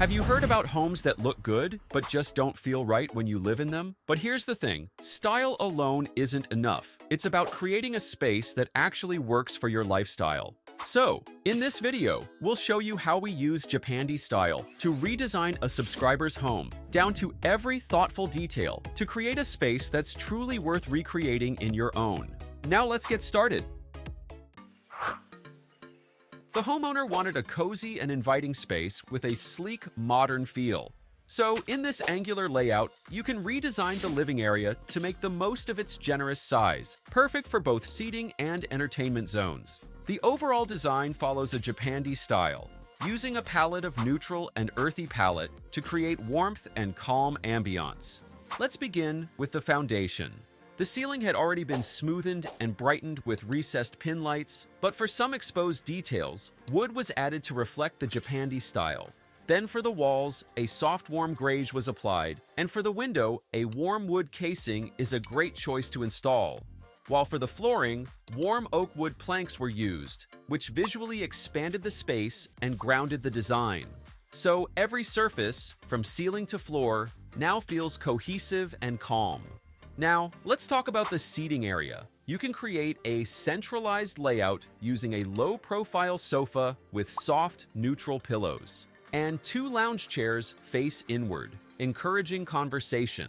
Have you heard about homes that look good, but just don't feel right when you live in them? But here's the thing, style alone isn't enough. It's about creating a space that actually works for your lifestyle. So, in this video, we'll show you how we use Japandi style to redesign a subscriber's home, down to every thoughtful detail, to create a space that's truly worth recreating in your own. Now let's get started. The homeowner wanted a cozy and inviting space with a sleek, modern feel. So, in this angular layout, you can redesign the living area to make the most of its generous size, perfect for both seating and entertainment zones. The overall design follows a Japandi style, using a palette of neutral and earthy palette to create warmth and calm ambiance. Let's begin with the foundation. The ceiling had already been smoothened and brightened with recessed pin lights, but for some exposed details, wood was added to reflect the Japandi style. Then for the walls, a soft warm greige was applied, and for the window, a warm wood casing is a great choice to install. While for the flooring, warm oak wood planks were used, which visually expanded the space and grounded the design. So every surface, from ceiling to floor, now feels cohesive and calm. Now, let's talk about the seating area. You can create a centralized layout using a low-profile sofa with soft, neutral pillows. And 2 lounge chairs face inward, encouraging conversation.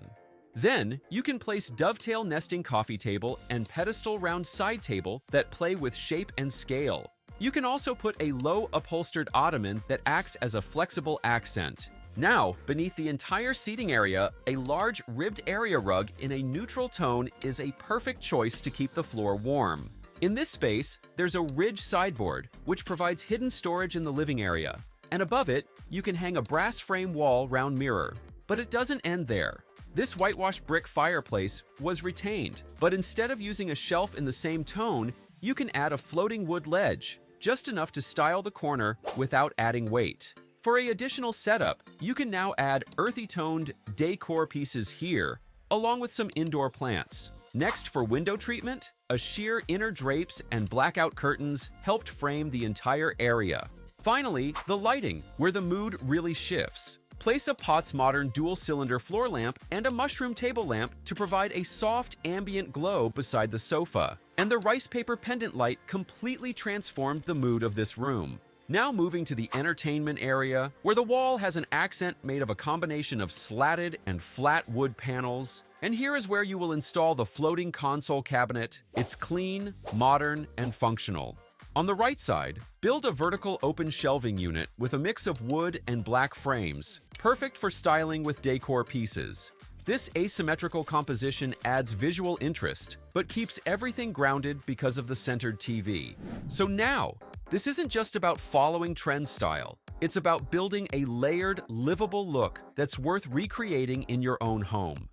Then, you can place dovetail nesting coffee table and pedestal round side table that play with shape and scale. You can also put a low upholstered ottoman that acts as a flexible accent. Now, beneath the entire seating area, a large ribbed area rug in a neutral tone is a perfect choice to keep the floor warm. In this space, there's a ridge sideboard, which provides hidden storage in the living area. And above it, you can hang a brass frame wall round mirror. But it doesn't end there. This whitewashed brick fireplace was retained, but instead of using a shelf in the same tone, you can add a floating wood ledge, just enough to style the corner without adding weight. For an additional setup, you can now add earthy-toned decor pieces here, along with some indoor plants. Next, for window treatment, a sheer inner drapes and blackout curtains helped frame the entire area. Finally, the lighting, where the mood really shifts. Place a Potts modern dual-cylinder floor lamp and a mushroom table lamp to provide a soft, ambient glow beside the sofa. And the rice paper pendant light completely transformed the mood of this room. Now moving to the entertainment area, where the wall has an accent made of a combination of slatted and flat wood panels. And here is where you will install the floating console cabinet. It's clean, modern, and functional. On the right side, build a vertical open shelving unit with a mix of wood and black frames, perfect for styling with decor pieces. This asymmetrical composition adds visual interest, but keeps everything grounded because of the centered TV. So now, this isn't just about following trend style. It's about building a layered, livable look that's worth recreating in your own home.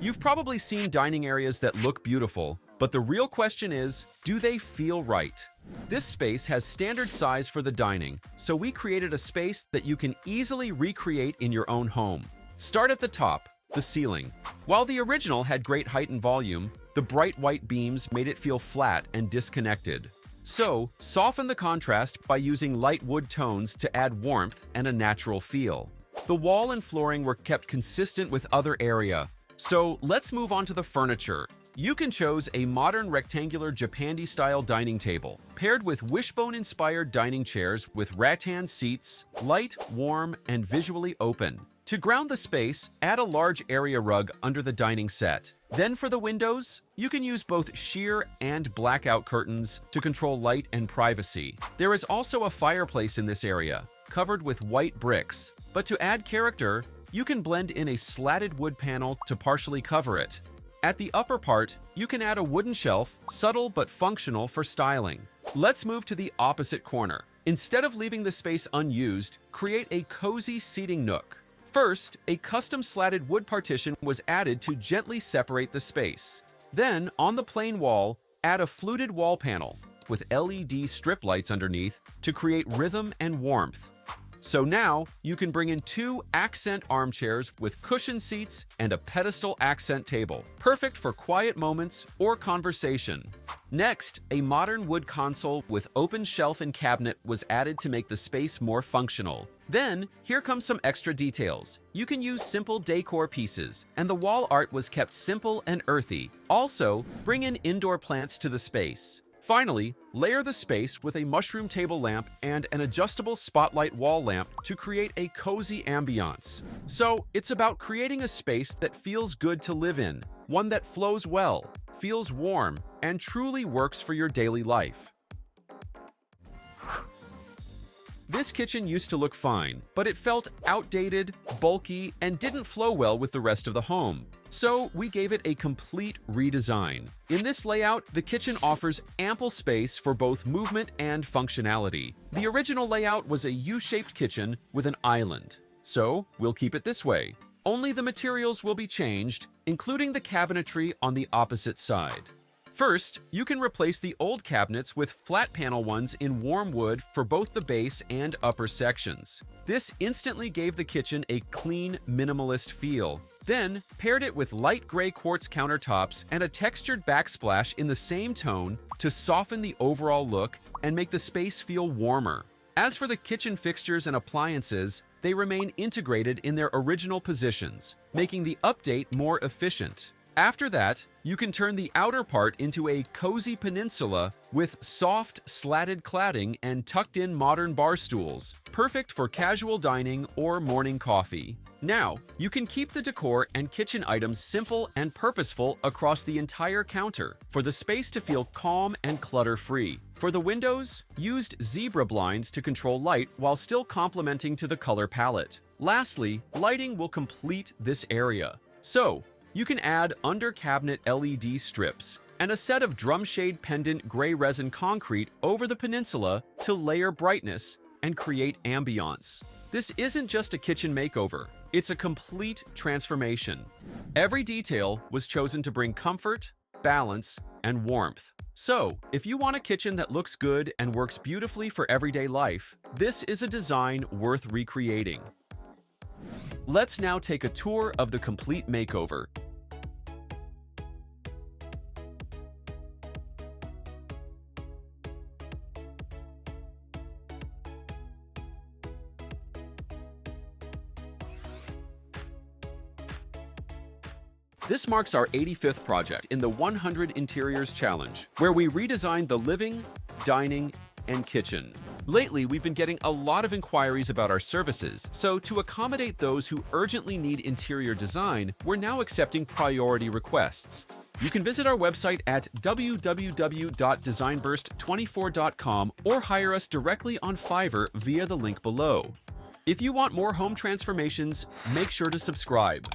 You've probably seen dining areas that look beautiful, but the real question is, do they feel right? This space has standard size for the dining, so we created a space that you can easily recreate in your own home. Start at the top, the ceiling. While the original had great height and volume, the bright white beams made it feel flat and disconnected. So, soften the contrast by using light wood tones to add warmth and a natural feel. The wall and flooring were kept consistent with other area. So, let's move on to the furniture. You can choose a modern rectangular Japandi-style dining table, paired with wishbone-inspired dining chairs with rattan seats, light, warm, and visually open. To ground the space, add a large area rug under the dining set. Then for the windows, you can use both sheer and blackout curtains to control light and privacy. There is also a fireplace in this area, covered with white bricks. But to add character, you can blend in a slatted wood panel to partially cover it. At the upper part, you can add a wooden shelf, subtle but functional for styling. Let's move to the opposite corner. Instead of leaving the space unused, create a cozy seating nook. First, a custom slatted wood partition was added to gently separate the space. Then, on the plain wall, add a fluted wall panel with LED strip lights underneath to create rhythm and warmth. So now you can bring in 2 accent armchairs with cushion seats and a pedestal accent table, perfect for quiet moments or conversation. Next, a modern wood console with open shelf and cabinet was added to make the space more functional. Then, here comes some extra details. You can use simple decor pieces, and the wall art was kept simple and earthy. Also, bring in indoor plants to the space. Finally, layer the space with a mushroom table lamp and an adjustable spotlight wall lamp to create a cozy ambiance. So, it's about creating a space that feels good to live in, one that flows well, feels warm, and truly works for your daily life. This kitchen used to look fine, but it felt outdated, bulky, and didn't flow well with the rest of the home. So we gave it a complete redesign. In this layout, the kitchen offers ample space for both movement and functionality. The original layout was a U-shaped kitchen with an island. So we'll keep it this way. Only the materials will be changed, including the cabinetry on the opposite side. First, you can replace the old cabinets with flat panel ones in warm wood for both the base and upper sections. This instantly gave the kitchen a clean, minimalist feel. Then, paired it with light gray quartz countertops and a textured backsplash in the same tone to soften the overall look and make the space feel warmer. As for the kitchen fixtures and appliances, they remain integrated in their original positions, making the update more efficient. After that, you can turn the outer part into a cozy peninsula with soft, slatted cladding and tucked-in modern bar stools, perfect for casual dining or morning coffee. Now, you can keep the decor and kitchen items simple and purposeful across the entire counter for the space to feel calm and clutter-free. For the windows, used zebra blinds to control light while still complementing to the color palette. Lastly, lighting will complete this area. So, you can add under-cabinet LED strips and a set of drum-shade pendant gray resin concrete over the peninsula to layer brightness and create ambiance. This isn't just a kitchen makeover, it's a complete transformation. Every detail was chosen to bring comfort, balance, and warmth. So, if you want a kitchen that looks good and works beautifully for everyday life, this is a design worth recreating. Let's now take a tour of the complete makeover. This marks our 85th project in the 100 Interiors Challenge, where we redesigned the living, dining, and kitchen. Lately, we've been getting a lot of inquiries about our services, so to accommodate those who urgently need interior design, we're now accepting priority requests. You can visit our website at www.designburst24.com or hire us directly on Fiverr via the link below. If you want more home transformations, make sure to subscribe.